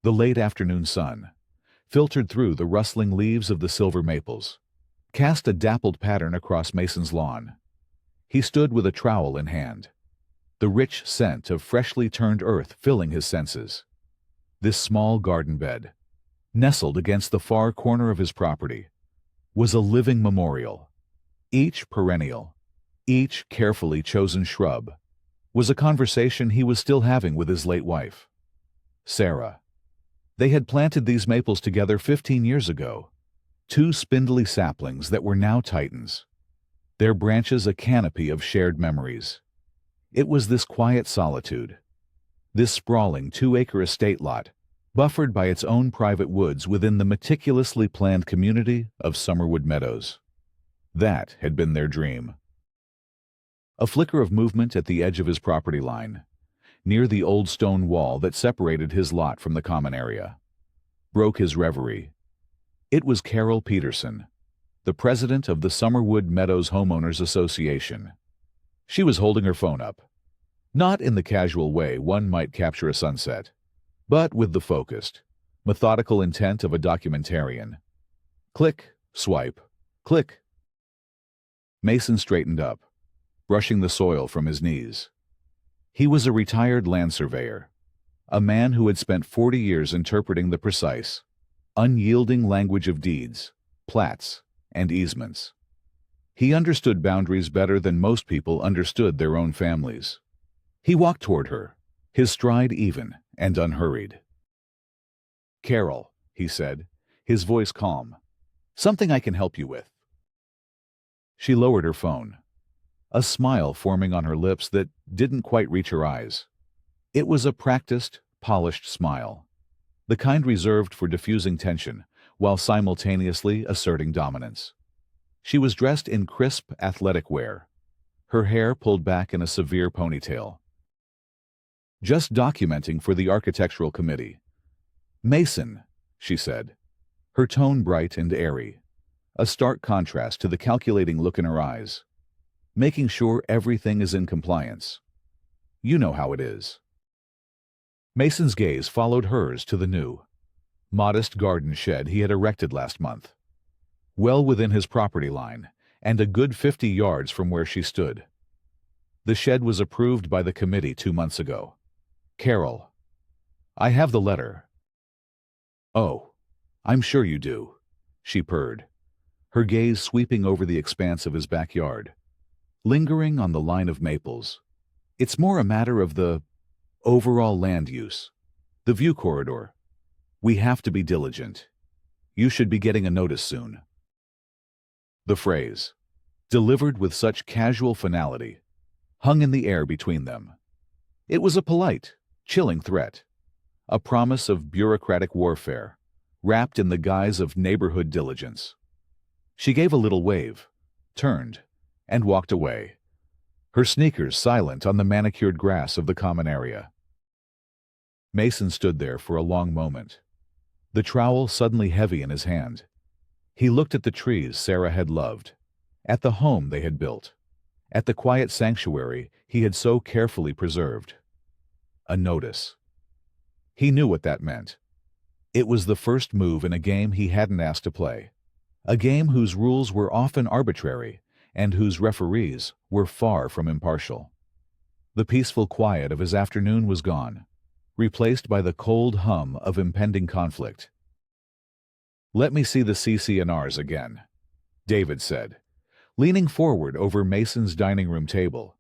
The late afternoon sun, filtered through the rustling leaves of the silver maples, cast a dappled pattern across Mason's lawn. He stood with a trowel in hand, the rich scent of freshly turned earth filling his senses. This small garden bed, nestled against the far corner of his property, was a living memorial. Each perennial, each carefully chosen shrub, was a conversation he was still having with his late wife, Sarah. They had planted these maples together 15 years ago, two spindly saplings that were now titans, their branches a canopy of shared memories. It was this quiet solitude, this sprawling 2-acre estate lot, buffered by its own private woods within the meticulously planned community of Summerwood Meadows. That had been their dream. A flicker of movement at the edge of his property line, near the old stone wall that separated his lot from the common area, broke his reverie. It was Carol Peterson, the president of the Summerwood Meadows Homeowners Association. She was holding her phone up, not in the casual way one might capture a sunset, but with the focused, methodical intent of a documentarian. Click, swipe, click. Mason straightened up, brushing the soil from his knees. He was a retired land surveyor, a man who had spent 40 years interpreting the precise, unyielding language of deeds, plats, and easements. He understood boundaries better than most people understood their own families. He walked toward her, his stride even and unhurried. "Carol," he said, his voice calm, "something I can help you with." She lowered her phone, a smile forming on her lips that didn't quite reach her eyes. It was a practiced, polished smile, the kind reserved for diffusing tension while simultaneously asserting dominance. She was dressed in crisp athletic wear, her hair pulled back in a severe ponytail. "Just documenting for the architectural committee." "Mason," she said, her tone bright and airy, a stark contrast to the calculating look in her eyes. "Making sure everything is in compliance. You know how it is." Mason's gaze followed hers to the new, modest garden shed he had erected last month, well within his property line and a good 50 yards from where she stood. The shed was approved by the committee 2 months ago. "Carol, I have the letter." "Oh, I'm sure you do," she purred, her gaze sweeping over the expanse of his backyard, lingering on the line of maples. "It's more a matter of the overall land use, the view corridor. We have to be diligent. You should be getting a notice soon." The phrase, delivered with such casual finality, hung in the air between them. It was a polite, chilling threat, a promise of bureaucratic warfare, wrapped in the guise of neighborhood diligence. She gave a little wave, turned, and walked away, her sneakers silent on the manicured grass of the common area. Mason stood there for a long moment, the trowel suddenly heavy in his hand. He looked at the trees Sarah had loved, at the home they had built, at the quiet sanctuary he had so carefully preserved. A notice. He knew what that meant. It was the first move in a game he hadn't asked to play, a game whose rules were often arbitrary and whose referees were far from impartial. The peaceful quiet of his afternoon was gone, replaced by the cold hum of impending conflict. "Let me see the CC&Rs again," David said, leaning forward over Mason's dining room table.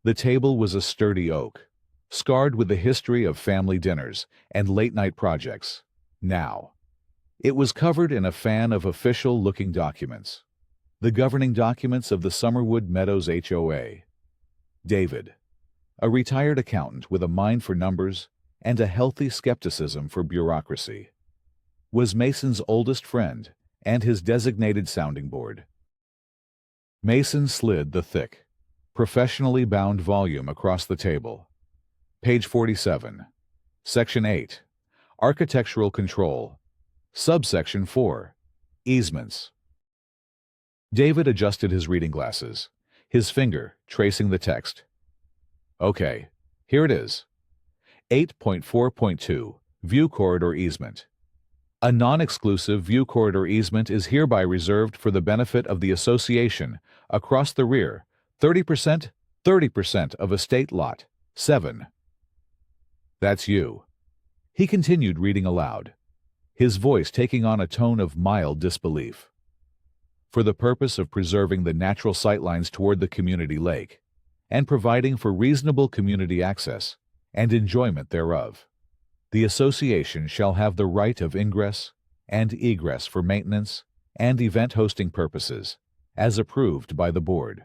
The table was a sturdy oak, scarred with the history of family dinners and late-night projects. Now, it was covered in a fan of official-looking documents, the governing documents of the Summerwood Meadows HOA. David, a retired accountant with a mind for numbers and a healthy skepticism for bureaucracy, was Mason's oldest friend and his designated sounding board. Mason slid the thick, professionally bound volume across the table. Page 47, Section 8, Architectural Control, Subsection 4, Easements. David adjusted his reading glasses, his finger tracing the text. "Okay, here it is. 8.4.2, View corridor easement. A non-exclusive view corridor easement is hereby reserved for the benefit of the association across the rear, 30% of estate lot 7. That's you. He continued reading aloud, his voice taking on a tone of mild disbelief. For the purpose of preserving the natural sightlines toward the community lake, and providing for reasonable community access and enjoyment thereof, the association shall have the right of ingress and egress for maintenance and event hosting purposes, as approved by the board.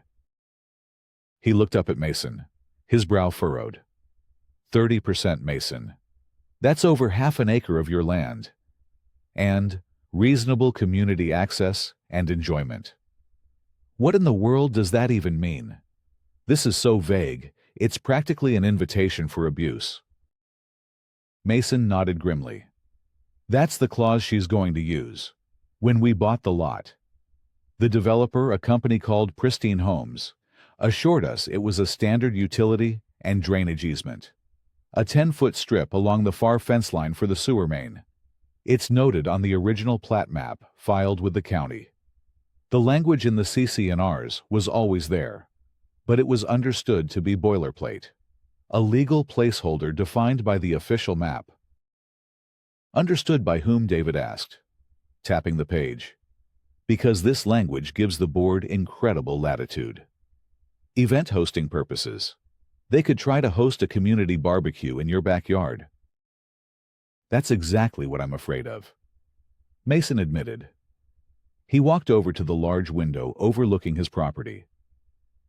He looked up at Mason, his brow furrowed. 30%, Mason. That's over half an acre of your land. And reasonable community access and enjoyment. What in the world does that even mean? This is so vague, it's practically an invitation for abuse. Mason nodded grimly. That's the clause she's going to use. When we bought the lot, the developer, a company called Pristine Homes, assured us it was a standard utility and drainage easement. A 10-foot strip along the far fence line for the sewer main. It's noted on the original plat map filed with the county. The language in the CC&Rs was always there, but it was understood to be boilerplate. A legal placeholder defined by the official map. Understood by whom? David asked, tapping the page. Because this language gives the board incredible latitude. Event hosting purposes. They could try to host a community barbecue in your backyard. That's exactly what I'm afraid of, Mason admitted. He walked over to the large window overlooking his property.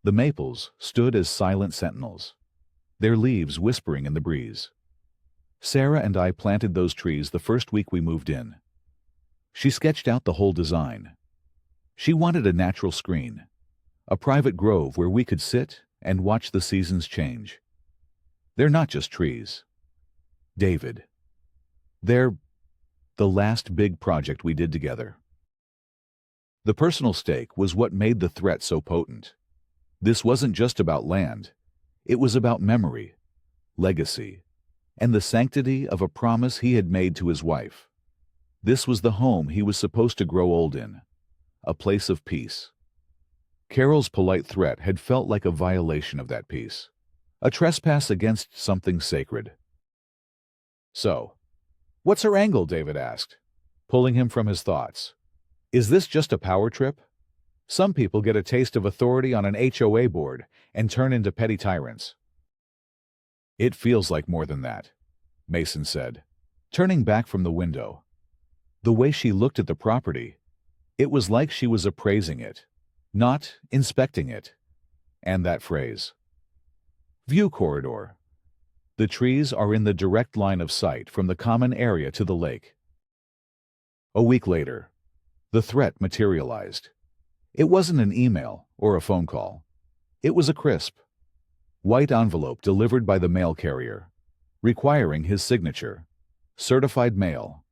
The maples stood as silent sentinels, their leaves whispering in the breeze. Sarah and I planted those trees the first week we moved in. She sketched out the whole design. She wanted a natural screen, a private grove where we could sit and watch the seasons change. They're not just trees, David. They're the last big project we did together. The personal stake was what made the threat so potent. This wasn't just about land. It was about memory, legacy, and the sanctity of a promise he had made to his wife. This was the home he was supposed to grow old in, a place of peace. Carol's polite threat had felt like a violation of that peace, a trespass against something sacred. So, what's her angle? David asked, pulling him from his thoughts. Is this just a power trip? Some people get a taste of authority on an HOA board and turn into petty tyrants. It feels like more than that, Mason said, turning back from the window. The way she looked at the property, it was like she was appraising it, not inspecting it. And that phrase. View corridor. The trees are in the direct line of sight from the common area to the lake. A week later, the threat materialized. It wasn't an email or a phone call. It was a crisp, white envelope delivered by the mail carrier, requiring his signature. Certified mail.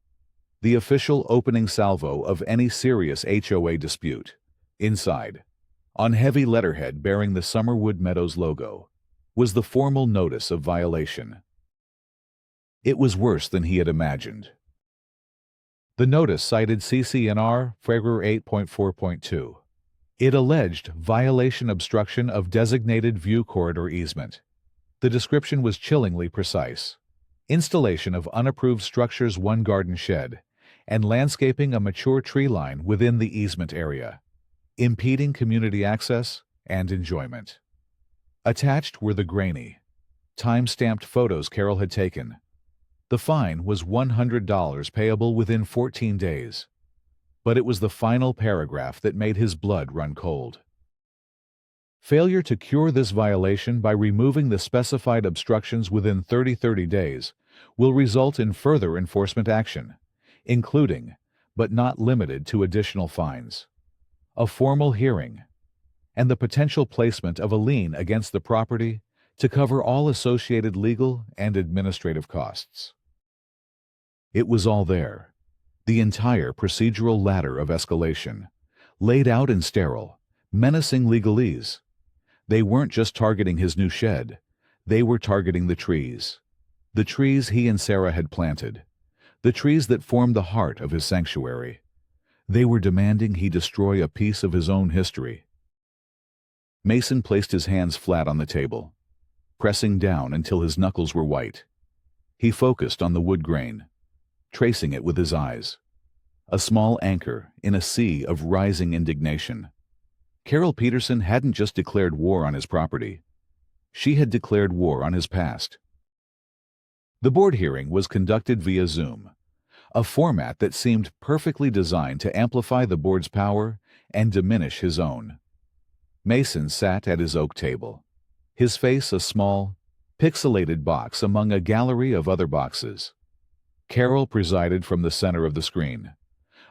The official opening salvo of any serious HOA dispute. Inside, on heavy letterhead bearing the Summerwood Meadows logo, was the formal notice of violation. It was worse than he had imagined. The notice cited CC&R February 8.4.2. It alleged violation obstruction of designated view corridor easement. The description was chillingly precise. Installation of unapproved structures, one garden shed, and landscaping a mature tree line within the easement area, impeding community access and enjoyment. Attached were the grainy, time-stamped photos Carol had taken. The fine was $100 payable within 14 days. But it was the final paragraph that made his blood run cold. Failure to cure this violation by removing the specified obstructions within 30 days will result in further enforcement action, including, but not limited to, additional fines, a formal hearing, and the potential placement of a lien against the property to cover all associated legal and administrative costs. It was all there. The entire procedural ladder of escalation, laid out in sterile, menacing legalese. They weren't just targeting his new shed, they were targeting the trees he and Sarah had planted, the trees that formed the heart of his sanctuary. They were demanding he destroy a piece of his own history. Mason placed his hands flat on the table, pressing down until his knuckles were white. He focused on the wood grain, tracing it with his eyes, a small anchor in a sea of rising indignation. Carol Peterson hadn't just declared war on his property. She had declared war on his past. The board hearing was conducted via Zoom, a format that seemed perfectly designed to amplify the board's power and diminish his own. Mason sat at his oak table, his face a small, pixelated box among a gallery of other boxes. Carol presided from the center of the screen,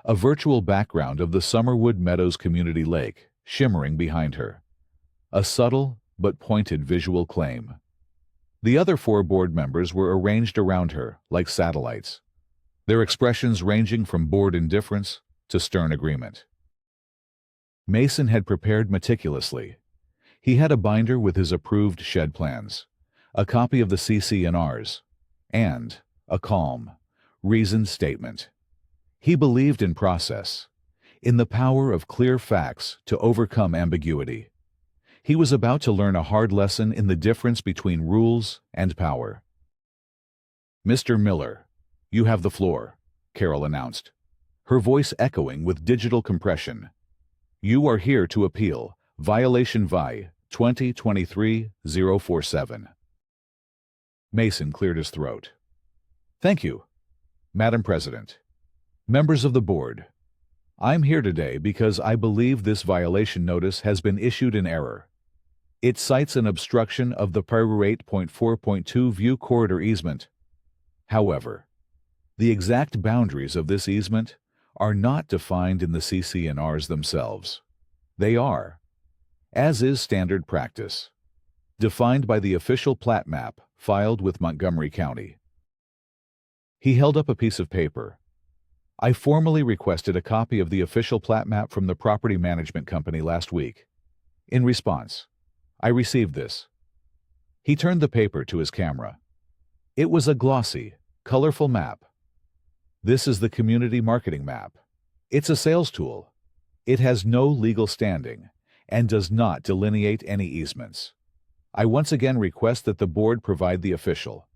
a virtual background of the Summerwood Meadows Community Lake shimmering behind her, a subtle but pointed visual claim. The other 4 board members were arranged around her like satellites, their expressions ranging from bored indifference to stern agreement. Mason had prepared meticulously. He had a binder with his approved shed plans, a copy of the CC&Rs, and a calm, reasoned statement. He believed in process, in the power of clear facts to overcome ambiguity. He was about to learn a hard lesson in the difference between rules and power. "Mr. Miller, you have the floor," Carol announced, her voice echoing with digital compression. "You are here to appeal Violation Vi 2023-047. Mason cleared his throat. "Thank you, Madam President. Members of the board, I'm here today because I believe this violation notice has been issued in error. It cites an obstruction of the Prior 8.4.2 view corridor easement. However, the exact boundaries of this easement are not defined in the CC&Rs themselves. They are, as is standard practice, defined by the official plat map filed with Montgomery County." He held up a piece of paper. "I formally requested a copy of the official plat map from the property management company last week. In response, I received this." He turned the paper to his camera. It was a glossy, colorful map. "This is the community marketing map. It's a sales tool. It has no legal standing and does not delineate any easements. I once again request that the board provide the official,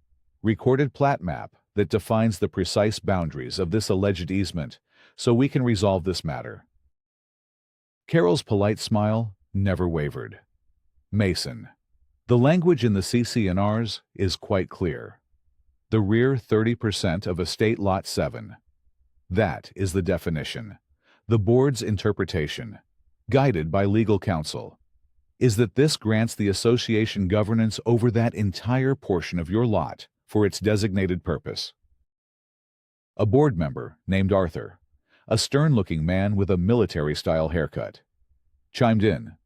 recorded plat map that defines the precise boundaries of this alleged easement so we can resolve this matter." Carol's polite smile never wavered. "Mason, the language in the CC&Rs is quite clear. The rear 30% of Estate Lot 7. That is the definition. The board's interpretation, guided by legal counsel, is that this grants the association governance over that entire portion of your lot for its designated purpose." A board member named Arthur, a stern-looking man with a military-style haircut, chimed in.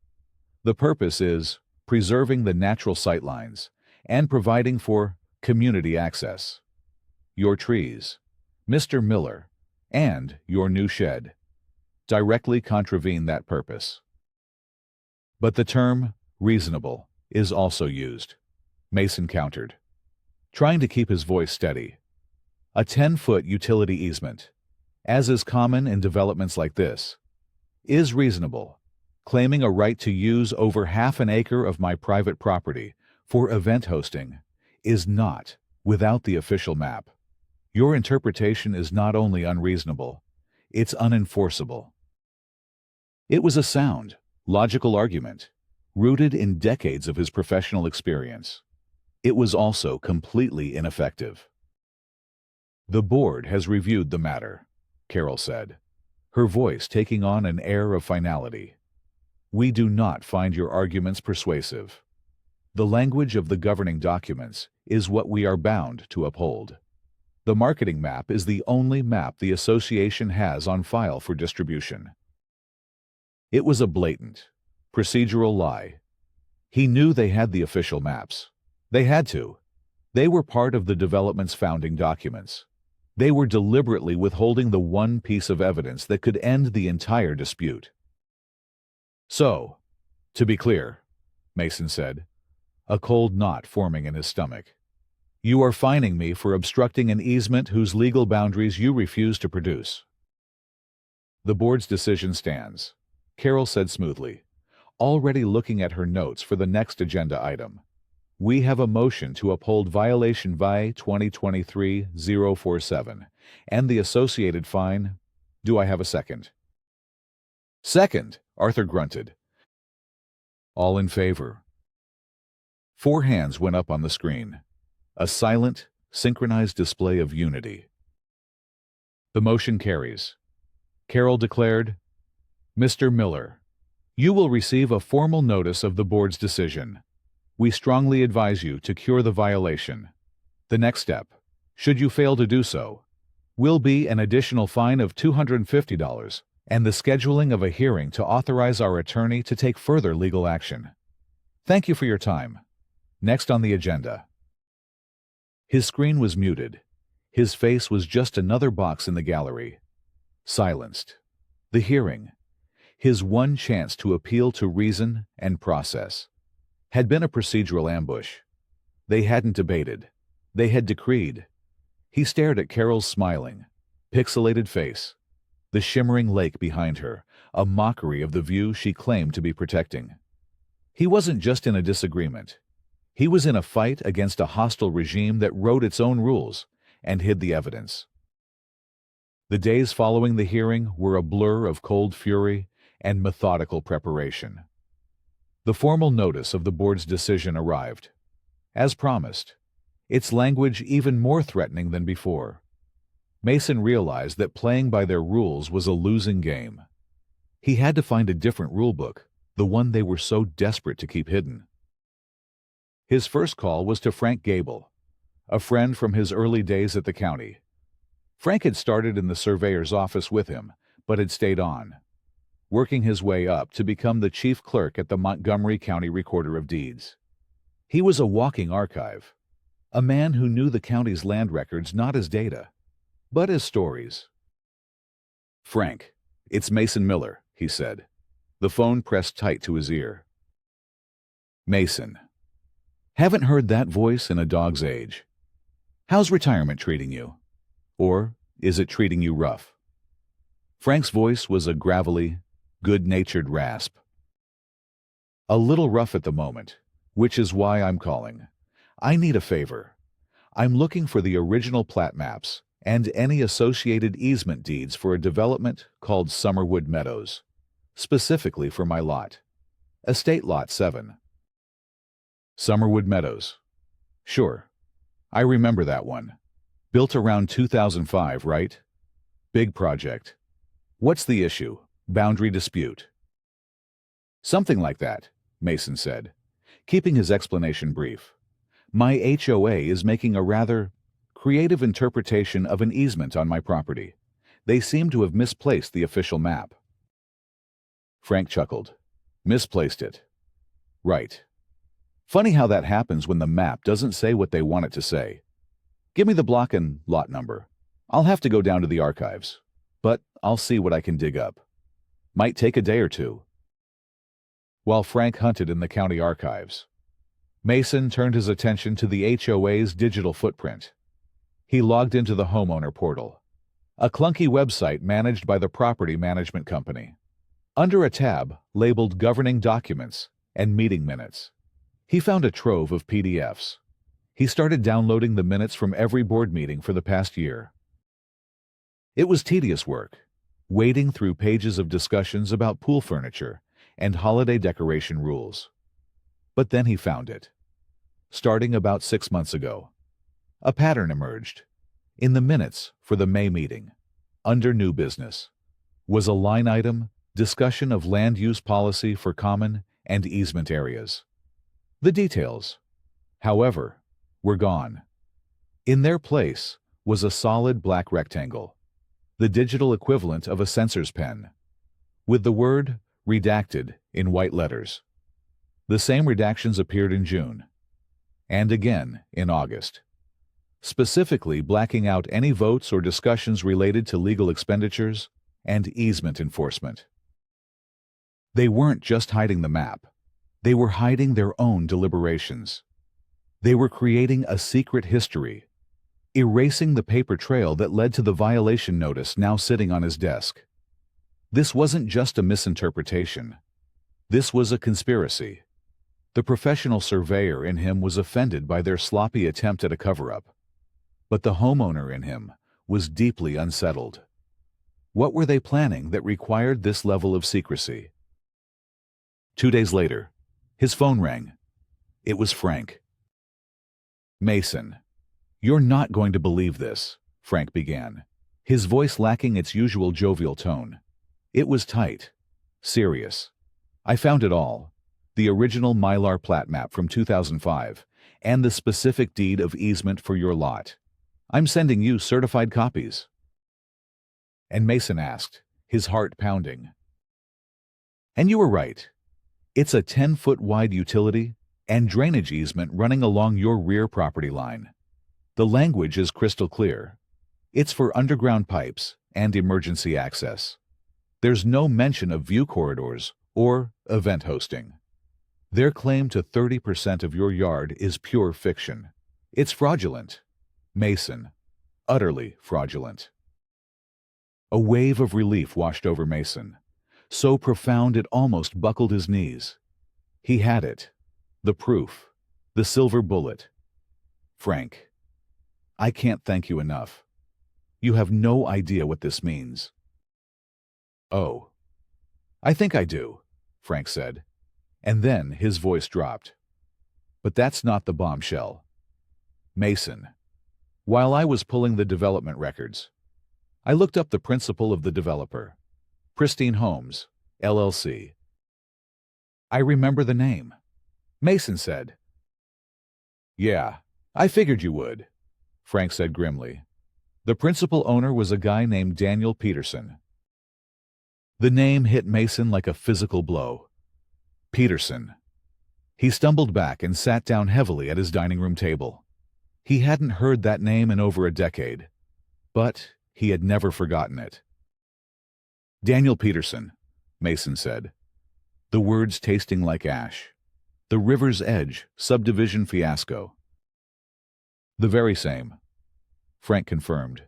"The purpose is preserving the natural sightlines and providing for community access. Your trees, Mr. Miller, and your new shed directly contravene that purpose." "But the term reasonable is also used," Mason countered, trying to keep his voice steady. "A 10-foot utility easement, as is common in developments like this, is reasonable. Claiming a right to use over half an acre of my private property for event hosting is not without the official map. Your interpretation is not only unreasonable, it's unenforceable." It was a sound, logical argument, rooted in decades of his professional experience. It was also completely ineffective. "The board has reviewed the matter," Carol said, her voice taking on an air of finality. "We do not find your arguments persuasive. The language of the governing documents is what we are bound to uphold. The marketing map is the only map the association has on file for distribution." It was a blatant, procedural lie. He knew they had the official maps. They had to. They were part of the development's founding documents. They were deliberately withholding the one piece of evidence that could end the entire dispute. "So, to be clear," Mason said, a cold knot forming in his stomach, You are fining me for obstructing an easement whose legal boundaries you refuse to produce. The board's decision stands, Carol said smoothly, already looking at her notes for the next agenda item. We have a motion to uphold violation VI 2023-047 and the associated fine. Do I have a second? Second, Arthur grunted. All in favor. 4 hands went up on the screen. A silent, synchronized display of unity. The motion carries. Carol declared, Mr. Miller, you will receive a formal notice of the board's decision. We strongly advise you to cure the violation. The next step, should you fail to do so, will be an additional fine of $250 and the scheduling of a hearing to authorize our attorney to take further legal action. Thank you for your time. Next on the agenda. His screen was muted. His face was just another box in the gallery. Silenced. The hearing, his one chance to appeal to reason and process, had been a procedural ambush. They hadn't debated. They had decreed. He stared at Carol's smiling, pixelated face, the shimmering lake behind her, a mockery of the view she claimed to be protecting. He wasn't just in a disagreement. He was in a fight against a hostile regime that wrote its own rules and hid the evidence. The days following the hearing were a blur of cold fury and methodical preparation. The formal notice of the board's decision arrived. As promised, its language even more threatening than before. Mason realized that playing by their rules was a losing game. He had to find a different rulebook, the one they were so desperate to keep hidden. His first call was to Frank Gable, a friend from his early days at the county. Frank had started in the surveyor's office with him, but had stayed on, working his way up to become the chief clerk at the Montgomery County Recorder of Deeds. He was a walking archive, a man who knew the county's land records not as data, but as stories. Frank, it's Mason Miller, he said, the phone pressed tight to his ear. Mason. Haven't heard that voice in a dog's age. How's retirement treating you? Or is it treating you rough? Frank's voice was a gravelly, good-natured rasp. A little rough at the moment, which is why I'm calling. I need a favor. I'm looking for the original plat maps and any associated easement deeds for a development called Summerwood Meadows, specifically for my lot, Estate Lot 7. Summerwood Meadows. Sure. I remember that one. Built around 2005, right? Big project. What's the issue? Boundary dispute. Something like that, Mason said, keeping his explanation brief. My HOA is making a rather creative interpretation of an easement on my property. They seem to have misplaced the official map. Frank chuckled. Misplaced it. Right. Funny how that happens when the map doesn't say what they want it to say. Give me the block and lot number. I'll have to go down to the archives, but I'll see what I can dig up. Might take a day or two. While Frank hunted in the county archives, Mason turned his attention to the HOA's digital footprint. He logged into the Homeowner portal, a clunky website managed by the property management company. Under a tab labeled Governing Documents and Meeting Minutes, he found a trove of PDFs. He started downloading the minutes from every board meeting for the past year. It was tedious work, wading through pages of discussions about pool furniture and holiday decoration rules. But then he found it. Starting about 6 months ago, a pattern emerged. In the minutes for the May meeting, under New Business, was a line item, discussion of land use policy for common and easement areas. The details, however, were gone. In their place was a solid black rectangle, the digital equivalent of a censor's pen, with the word redacted in white letters. The same redactions appeared in June, and again in August, specifically blacking out any votes or discussions related to legal expenditures and easement enforcement. They weren't just hiding the map, they were hiding their own deliberations. They were creating a secret history, erasing the paper trail that led to the violation notice now sitting on his desk. This wasn't just a misinterpretation. This was a conspiracy. The professional surveyor in him was offended by their sloppy attempt at a cover-up. But the homeowner in him was deeply unsettled. What were they planning that required this level of secrecy? 2 days later, his phone rang. It was Frank. "Mason, you're not going to believe this," Frank began, his voice lacking its usual jovial tone. It was tight, serious. "I found it all. The original Mylar plat map from 2005, and the specific deed of easement for your lot. I'm sending you certified copies." And Mason asked, his heart pounding. "And you were right. It's a 10-foot wide utility and drainage easement running along your rear property line. The language is crystal clear. It's for underground pipes and emergency access. There's no mention of view corridors or event hosting. Their claim to 30% of your yard is pure fiction. It's fraudulent. Mason, utterly fraudulent." A wave of relief washed over Mason, so profound it almost buckled his knees. He had it. The proof. The silver bullet. "Frank, I can't thank you enough. You have no idea what this means." "Oh, I think I do," Frank said, and then his voice dropped. "But that's not the bombshell. Mason, while I was pulling the development records, I looked up the principal of the developer, Pristine Homes, LLC. I remember the name," Mason said. "Yeah, I figured you would," Frank said grimly. "The principal owner was a guy named Daniel Peterson." The name hit Mason like a physical blow. Peterson. He stumbled back and sat down heavily at his dining room table. He hadn't heard that name in over a decade, but he had never forgotten it. "Daniel Peterson," Mason said, the words tasting like ash. "The River's Edge subdivision fiasco." "The very same," Frank confirmed.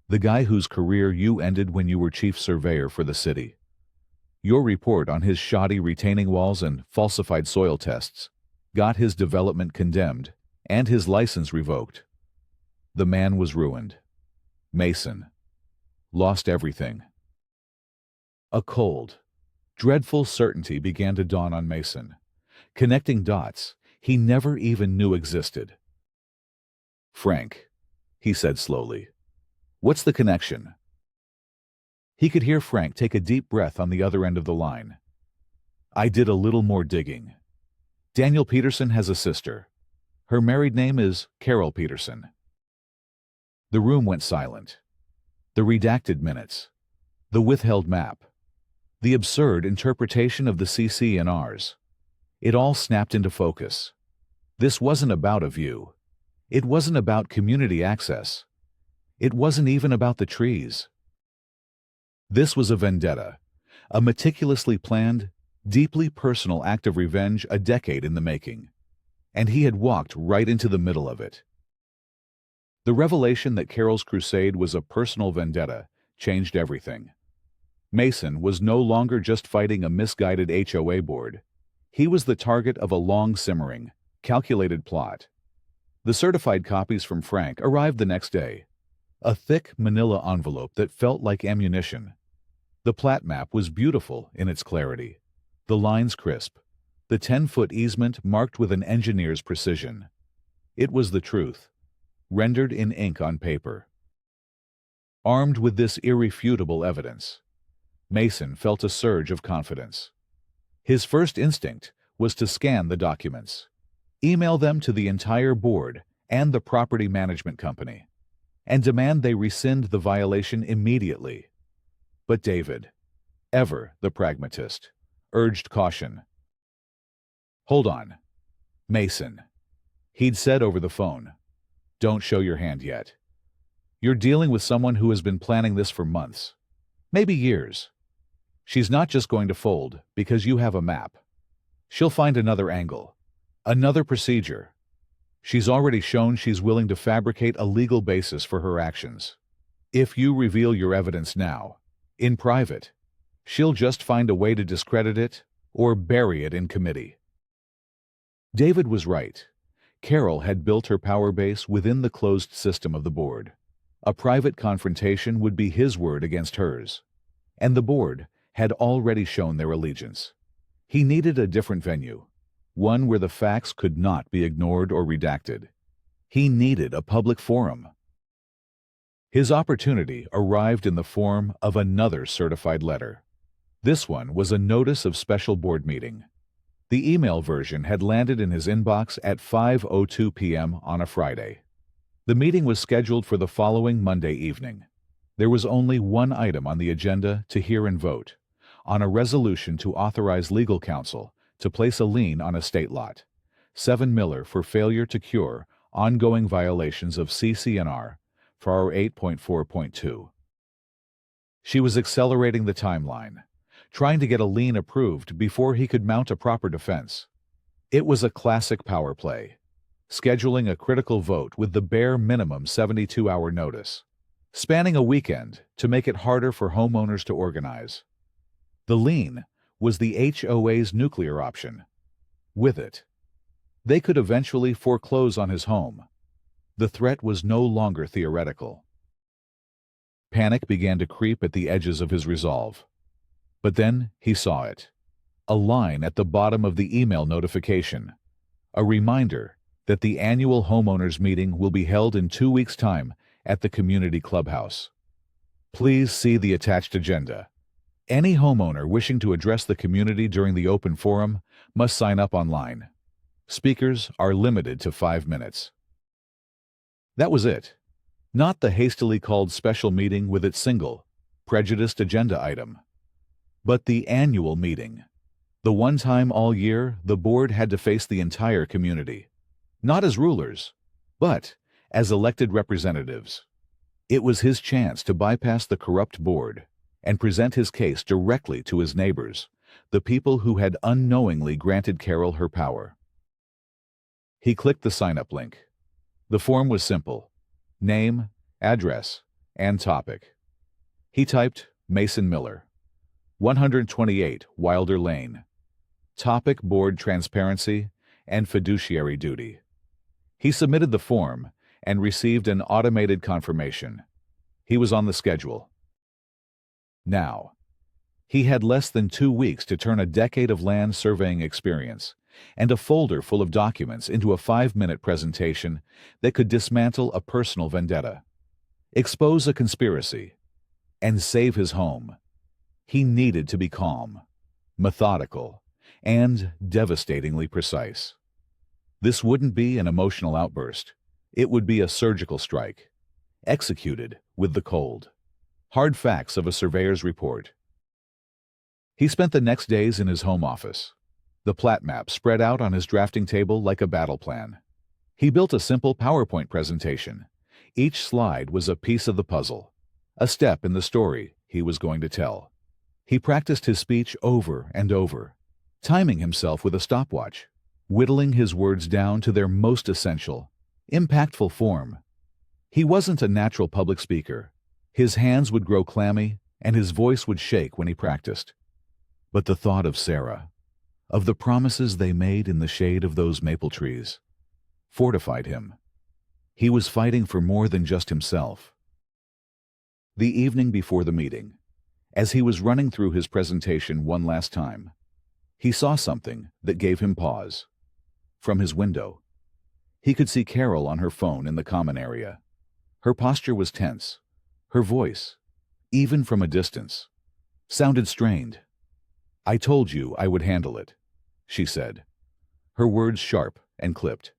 "The guy whose career you ended when you were chief surveyor for the city. Your report on his shoddy retaining walls and falsified soil tests got his development condemned and his license revoked. The man was ruined. Mason lost everything." A cold, dreadful certainty began to dawn on Mason, connecting dots he never even knew existed. "Frank," he said slowly, "what's the connection?" He could hear Frank take a deep breath on the other end of the line. "I did a little more digging. Daniel Peterson has a sister. Her married name is Carol Peterson." The room went silent. The redacted minutes, the withheld map, the absurd interpretation of the CC&Rs. It all snapped into focus. This wasn't about a view. It wasn't about community access. It wasn't even about the trees. This was a vendetta, a meticulously planned, deeply personal act of revenge a decade in the making. And he had walked right into the middle of it. The revelation that Carol's crusade was a personal vendetta changed everything. Mason was no longer just fighting a misguided HOA board. He was the target of a long-simmering, calculated plot. The certified copies from Frank arrived the next day, a thick manila envelope that felt like ammunition. The plat map was beautiful in its clarity, the lines crisp, the 10-foot easement marked with an engineer's precision. It was the truth, rendered in ink on paper. Armed with this irrefutable evidence, Mason felt a surge of confidence. His first instinct was to scan the documents, email them to the entire board and the property management company, and demand they rescind the violation immediately. But David, ever the pragmatist, urged caution. "Hold on, Mason," he'd said over the phone. "Don't show your hand yet. You're dealing with someone who has been planning this for months, maybe years. She's not just going to fold because you have a map. She'll find another angle, another procedure. She's already shown she's willing to fabricate a legal basis for her actions. If you reveal your evidence now, in private, she'll just find a way to discredit it or bury it in committee. David was right. Carol had built her power base within the closed system of the board. A private confrontation would be his word against hers. And the board had already shown their allegiance. He needed a different venue, one where the facts could not be ignored or redacted. He needed a public forum. His opportunity arrived in the form of another certified letter. This one was a notice of special board meeting. The email version had landed in his inbox at 5:02 p.m. on a Friday. The meeting was scheduled for the following Monday evening. There was only one item on the agenda to hear and vote, on a resolution to authorize legal counsel to place a lien on a state lot, 7 Miller, for failure to cure ongoing violations of CC&R for 8.4.2. She was accelerating the timeline, trying to get a lien approved before he could mount a proper defense. It was a classic power play, scheduling a critical vote with the bare minimum 72-hour notice, spanning a weekend to make it harder for homeowners to organize. The lien was the HOA's nuclear option. With it, they could eventually foreclose on his home. The threat was no longer theoretical. Panic began to creep at the edges of his resolve. But then he saw it. A line at the bottom of the email notification. A reminder that the annual homeowners meeting will be held in 2 weeks' time at the community clubhouse. Please see the attached agenda. Any homeowner wishing to address the community during the open forum must sign up online. Speakers are limited to 5 minutes. That was it. Not the hastily called special meeting with its single, prejudiced agenda item, but the annual meeting. The one time all year the board had to face the entire community, not as rulers, but as elected representatives. It was his chance to bypass the corrupt board and present his case directly to his neighbors, the people who had unknowingly granted Carol her power. He clicked the sign-up link. The form was simple: name, address, and topic. He typed Mason Miller, 128 Wilder Lane. Topic: board transparency and fiduciary duty. He submitted the form and received an automated confirmation. He was on the schedule. Now, he had less than 2 weeks to turn a decade of land surveying experience and a folder full of documents into a 5-minute presentation that could dismantle a personal vendetta, expose a conspiracy, and save his home. He needed to be calm, methodical, and devastatingly precise. This wouldn't be an emotional outburst. It would be a surgical strike, executed with the cold, hard facts of a surveyor's report. He spent the next days in his home office, the plat map spread out on his drafting table like a battle plan. He built a simple PowerPoint presentation. Each slide was a piece of the puzzle, a step in the story he was going to tell. He practiced his speech over and over, timing himself with a stopwatch, whittling his words down to their most essential, impactful form. He wasn't a natural public speaker. His hands would grow clammy, and his voice would shake when he practiced. But the thought of Sarah, of the promises they made in the shade of those maple trees, fortified him. He was fighting for more than just himself. The evening before the meeting, as he was running through his presentation one last time, he saw something that gave him pause. From his window, he could see Carol on her phone in the common area. Her posture was tense. Her voice, even from a distance, sounded strained. "I told you I would handle it," she said, her words sharp and clipped.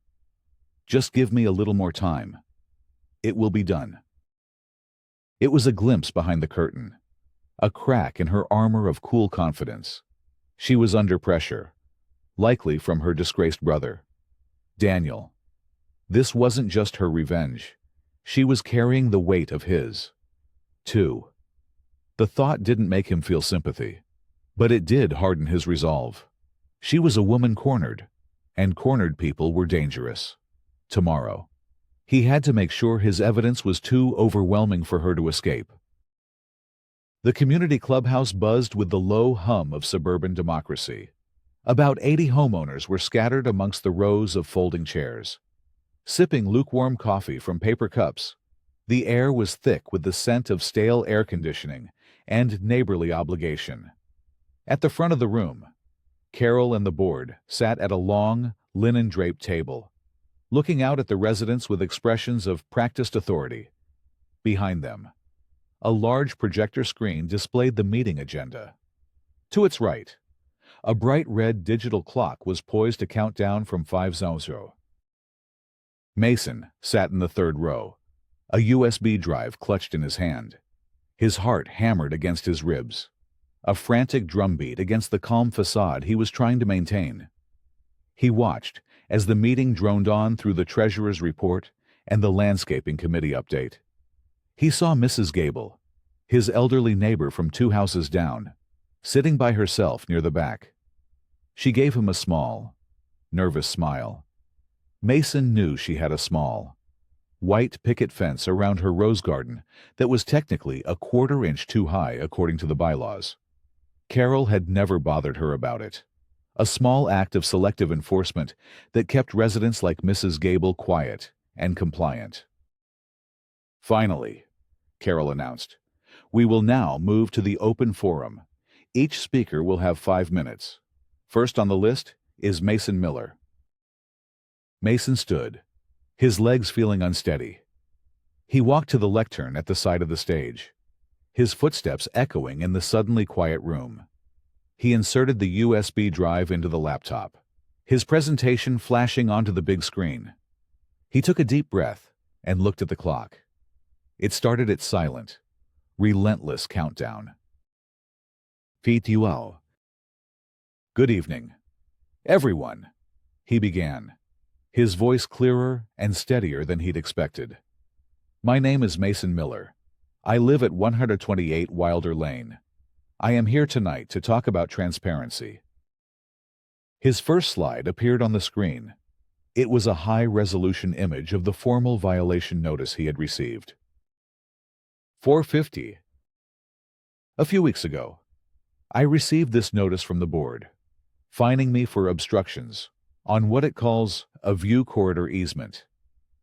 "Just give me a little more time. It will be done." It was a glimpse behind the curtain, a crack in her armor of cool confidence. She was under pressure, likely from her disgraced brother, Daniel. This wasn't just her revenge. She was carrying the weight of his, too. The thought didn't make him feel sympathy, but it did harden his resolve. She was a woman cornered, and cornered people were dangerous. tomorrow. He had to make sure his evidence was too overwhelming for her to escape. The community clubhouse buzzed with the low hum of suburban democracy. About 80 homeowners were scattered amongst the rows of folding chairs, sipping lukewarm coffee from paper cups. The air was thick with the scent of stale air conditioning and neighborly obligation. At the front of the room, Carol and the board sat at a long, linen-draped table, looking out at the residents with expressions of practiced authority. Behind them, a large projector screen displayed the meeting agenda. To its right, a bright red digital clock was poised to count down from 5:00. Mason sat in the third row, a USB drive clutched in his hand. His heart hammered against his ribs, a frantic drumbeat against the calm facade he was trying to maintain. He watched as the meeting droned on through the treasurer's report and the landscaping committee update. He saw Mrs. Gable, his elderly neighbor from 2 houses down, sitting by herself near the back. She gave him a small, nervous smile. Mason knew she had a small, white picket fence around her rose garden that was technically a 1/4 inch too high according to the bylaws. Carol had never bothered her about it. A small act of selective enforcement that kept residents like Mrs. Gable quiet and compliant. Finally, Carol announced, we will now move to the open forum. Each speaker will have 5 minutes. First on the list is Mason Miller. Mason stood, his legs feeling unsteady. He walked to the lectern at the side of the stage, his footsteps echoing in the suddenly quiet room. He inserted the USB drive into the laptop, his presentation flashing onto the big screen. He took a deep breath and looked at the clock. It started its silent, relentless countdown. Fituao. Good evening, everyone, he began, his voice clearer and steadier than he'd expected. My name is Mason Miller. I live at 128 Wilder Lane. I am here tonight to talk about transparency. His first slide appeared on the screen. It was a high-resolution image of the formal violation notice he had received. 4:50. A few weeks ago, I received this notice from the board, fining me for obstructions on what it calls a view corridor easement.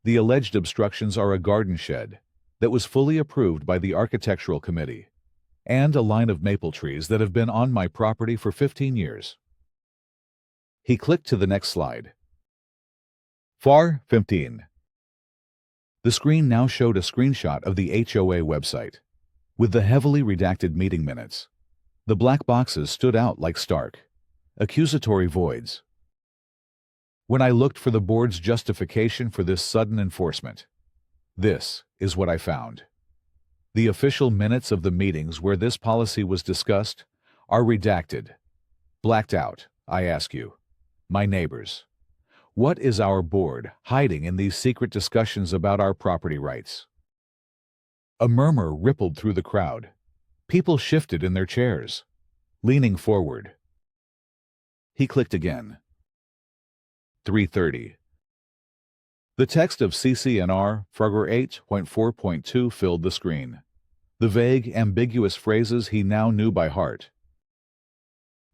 The alleged obstructions are a garden shed that was fully approved by the architectural committee and a line of maple trees that have been on my property for 15 years. He clicked to the next slide. 4:15. The screen now showed a screenshot of the HOA website, with the heavily redacted meeting minutes. The black boxes stood out like stark, accusatory voids. When I looked for the board's justification for this sudden enforcement, this is what I found. The official minutes of the meetings where this policy was discussed are redacted, blacked out. I ask you, my neighbors, what is our board hiding in these secret discussions about our property rights? A murmur rippled through the crowd. People shifted in their chairs, leaning forward. He clicked again. 3:30. The text of CC&R Frogger 8.4.2 filled the screen. The vague, ambiguous phrases he now knew by heart.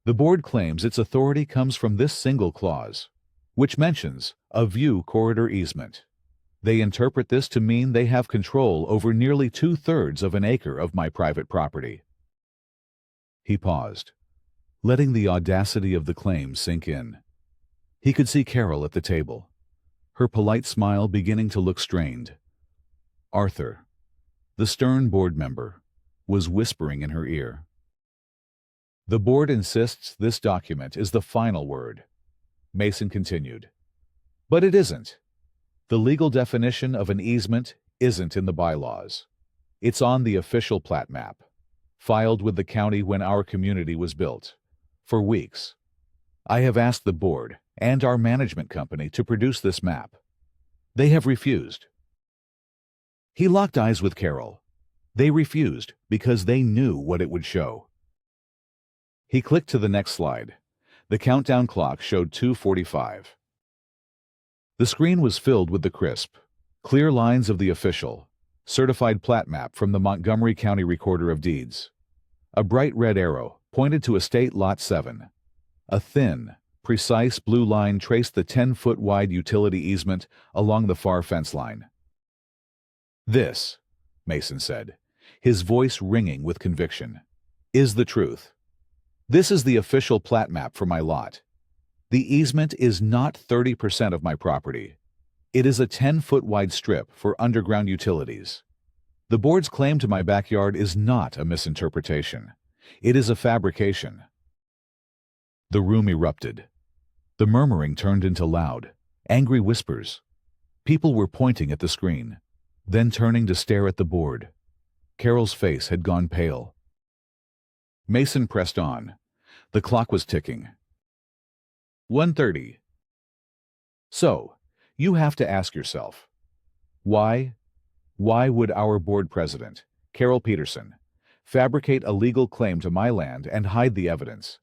The board claims its authority comes from this single clause, which mentions a view corridor easement. They interpret this to mean they have control over nearly 2/3 of an acre of my private property. He paused, letting the audacity of the claim sink in. He could see Carol at the table, her polite smile beginning to look strained. Arthur, the stern board member, was whispering in her ear. The board insists this document is the final word, Mason continued. But it isn't. The legal definition of an easement isn't in the bylaws. It's on the official plat map, filed with the county when our community was built. For weeks, I have asked the board and our management company to produce this map. They have refused. He locked eyes with Carol. They refused because they knew what it would show. He clicked to the next slide. The countdown clock showed 2:45. The screen was filled with the crisp, clear lines of the official, certified plat map from the Montgomery County Recorder of Deeds. A bright red arrow pointed to Estate Lot 7. A thin, precise blue line traced the 10-foot wide utility easement along the far fence line. "This," Mason said, his voice ringing with conviction, "is the truth. This is the official plat map for my lot. The easement is not 30% of my property. It is a 10-foot wide strip for underground utilities. The board's claim to my backyard is not a misinterpretation. It is a fabrication." The room erupted. The murmuring turned into loud, angry whispers. People were pointing at the screen, then turning to stare at the board. Carol's face had gone pale. Mason pressed on. The clock was ticking. 1:30. So, you have to ask yourself, why would our board president, Carol Peterson, fabricate a legal claim to my land and hide the evidence?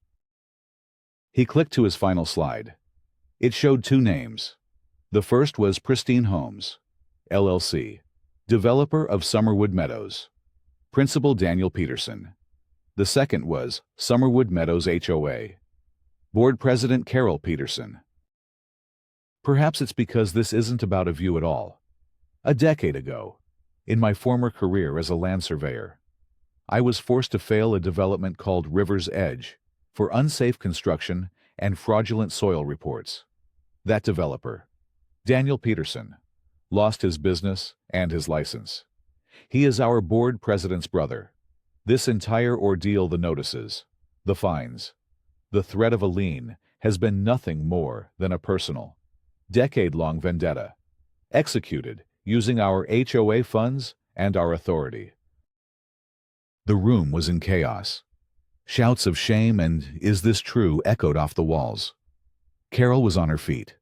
He clicked to his final slide. It showed two names. The first was Pristine Homes, LLC, developer of Summerwood Meadows, Principal Daniel Peterson. The second was Summerwood Meadows HOA, Board President Carol Peterson. Perhaps it's because this isn't about a view at all. A decade ago, in my former career as a land surveyor, I was forced to fail a development called River's Edge for unsafe construction and fraudulent soil reports. That developer, Daniel Peterson, lost his business and his license. He is our board president's brother. This entire ordeal, the notices, the fines, the threat of a lien, has been nothing more than a personal, decade-long vendetta, executed using our HOA funds and our authority. The room was in chaos. Shouts of shame and "is this true" echoed off the walls. Carol was on her feet,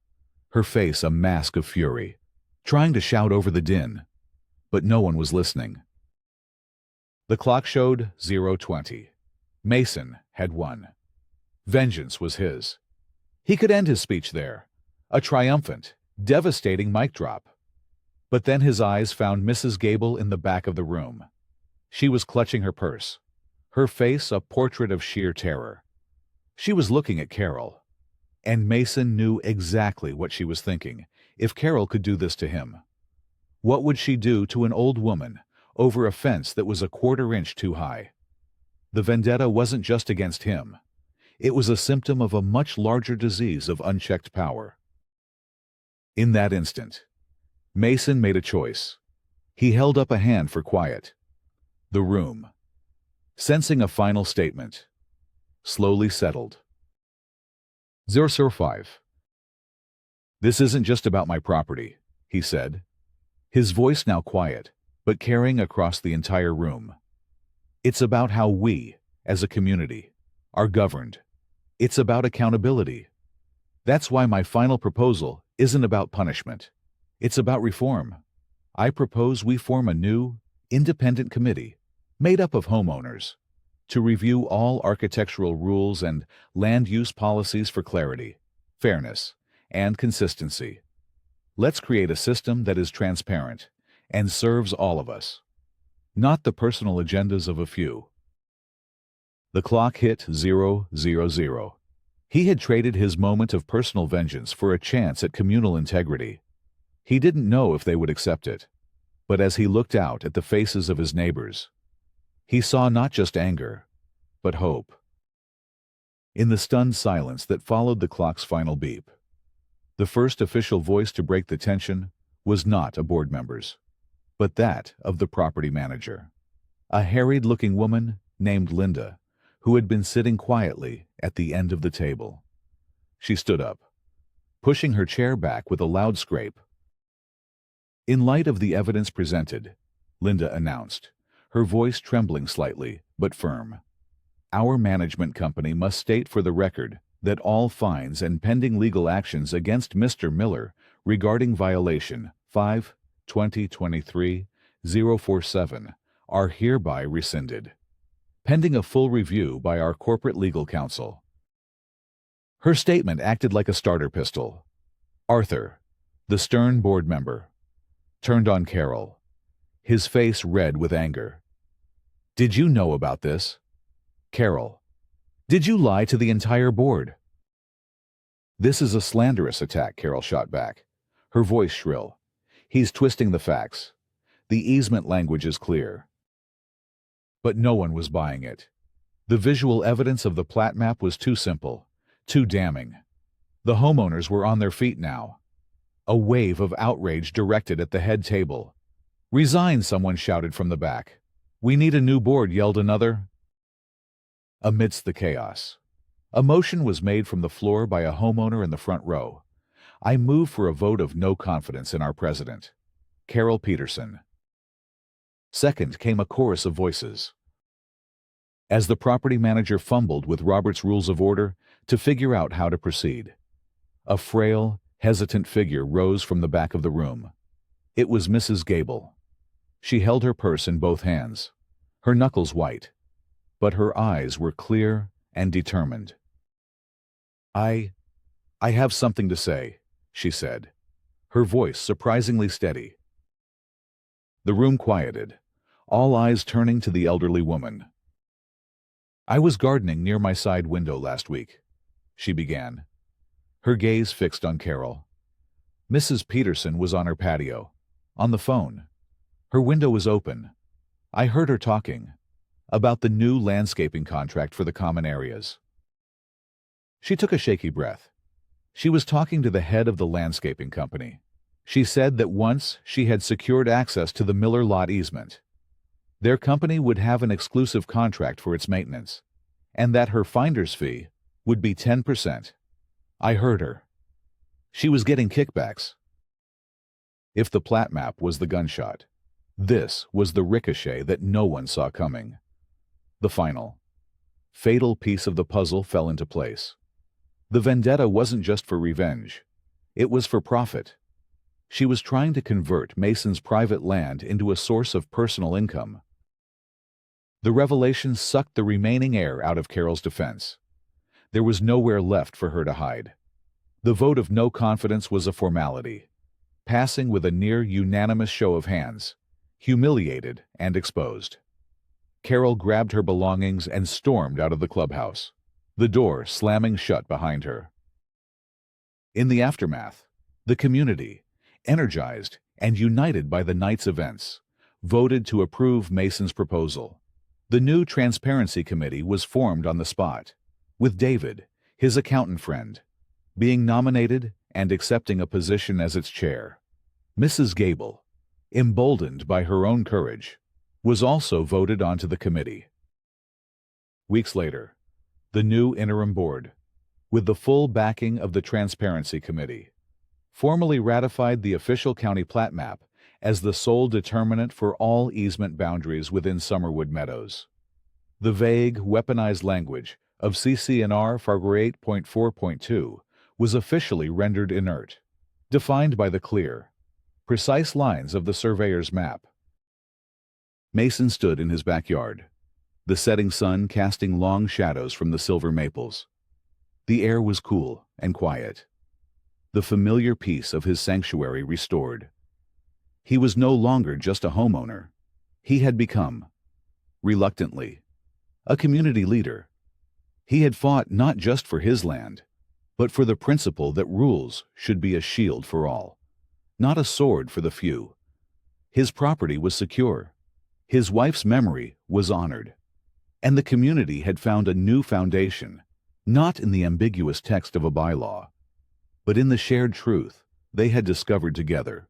her face a mask of fury, trying to shout over the din, but no one was listening. The clock showed 0:20. Mason had won. Vengeance was his. He could end his speech there, a triumphant, devastating mic drop. But then his eyes found Mrs. Gable in the back of the room. She was clutching her purse, her face a portrait of sheer terror. She was looking at Carol, and Mason knew exactly what she was thinking. If Carol could do this to him, what would she do to an old woman over a fence that was a quarter-inch too high? The vendetta wasn't just against him. It was a symptom of a much larger disease of unchecked power. In that instant, Mason made a choice. He held up a hand for quiet. The room, sensing a final statement, slowly settled. 005. "This isn't just about my property," he said, his voice now quiet, but carrying across the entire room. "It's about how we, as a community, are governed. It's about accountability. That's why my final proposal isn't about punishment. It's about reform. I propose we form a new, independent committee, made up of homeowners, to review all architectural rules and land use policies for clarity, fairness, and consistency. Let's create a system that is transparent and serves all of us, not the personal agendas of a few." The clock hit 0:00. He had traded his moment of personal vengeance for a chance at communal integrity. He didn't know if they would accept it, but as he looked out at the faces of his neighbors, he saw not just anger, but hope. In the stunned silence that followed the clock's final beep, the first official voice to break the tension was not a board member's, but that of the property manager, a harried-looking woman named Linda, who had been sitting quietly at the end of the table. She stood up, pushing her chair back with a loud scrape. "In light of the evidence presented," Linda announced, her voice trembling slightly but firm, "our management company must state for the record that all fines and pending legal actions against Mr. Miller regarding violation 5/2023/047 are hereby rescinded, pending a full review by our corporate legal counsel." Her statement acted like a starter pistol. Arthur, The stern board member turned on Carol, his face red with anger. "Did you know about this? Carol, did you lie to the entire board?" "This is a slanderous attack," Carol shot back, her voice shrill. "He's twisting the facts. The easement language is clear." But no one was buying it. The visual evidence of the plat map was too simple, too damning. The homeowners were on their feet now. A wave of outrage directed at the head table. "Resign," someone shouted from the back. "We need a new board," yelled another. Amidst the chaos, a motion was made from the floor by a homeowner in the front row. "I move for a vote of no confidence in our president, Carol Peterson." Second came a chorus of voices. As the property manager fumbled with Robert's Rules of Order to figure out how to proceed, a frail, hesitant figure rose from the back of the room. It was Mrs. Gable. She held her purse in both hands, her knuckles white, but her eyes were clear and determined. I have something to say," she said, her voice surprisingly steady. The room quieted, all eyes turning to the elderly woman. "I was gardening near my side window last week," she began, her gaze fixed on Carol. "Mrs. Peterson was on her patio, on the phone. Her window was open. I heard her talking about the new landscaping contract for the common areas." She took a shaky breath. She was talking to the head of the landscaping company. She said that once she had secured access to the Miller lot easement, their company would have an exclusive contract for its maintenance, and that her finder's fee would be 10%. I heard her. She was getting kickbacks. If the plat map was the gunshot, this was the ricochet that no one saw coming. The final, fatal piece of the puzzle fell into place. The vendetta wasn't just for revenge. It was for profit. She was trying to convert Mason's private land into a source of personal income. The revelation sucked the remaining air out of Carol's defense. There was nowhere left for her to hide. The vote of no confidence was a formality, passing with a near-unanimous show of hands, humiliated and exposed. Carol grabbed her belongings and stormed out of the clubhouse, the door slamming shut behind her. In the aftermath, the community, energized and united by the night's events, voted to approve Mason's proposal. The new Transparency Committee was formed on the spot, with David, his accountant friend, being nominated and accepting a position as its chair. Mrs. Gable, emboldened by her own courage, was also voted onto the committee. Weeks later, the new interim board, with the full backing of the Transparency Committee, formally ratified the official county plat map as the sole determinant for all easement boundaries within Summerwood Meadows. The vague, weaponized language of CC&R 8.4.2 was officially rendered inert, defined by the clear, precise lines of the surveyor's map. Mason stood in his backyard, the setting sun casting long shadows from the silver maples. The air was cool and quiet, the familiar peace of his sanctuary restored. He was no longer just a homeowner. He had become, reluctantly, a community leader. He had fought not just for his land, but for the principle that rules should be a shield for all, not a sword for the few. His property was secure. His wife's memory was honored. And the community had found a new foundation, not in the ambiguous text of a bylaw, but in the shared truth they had discovered together.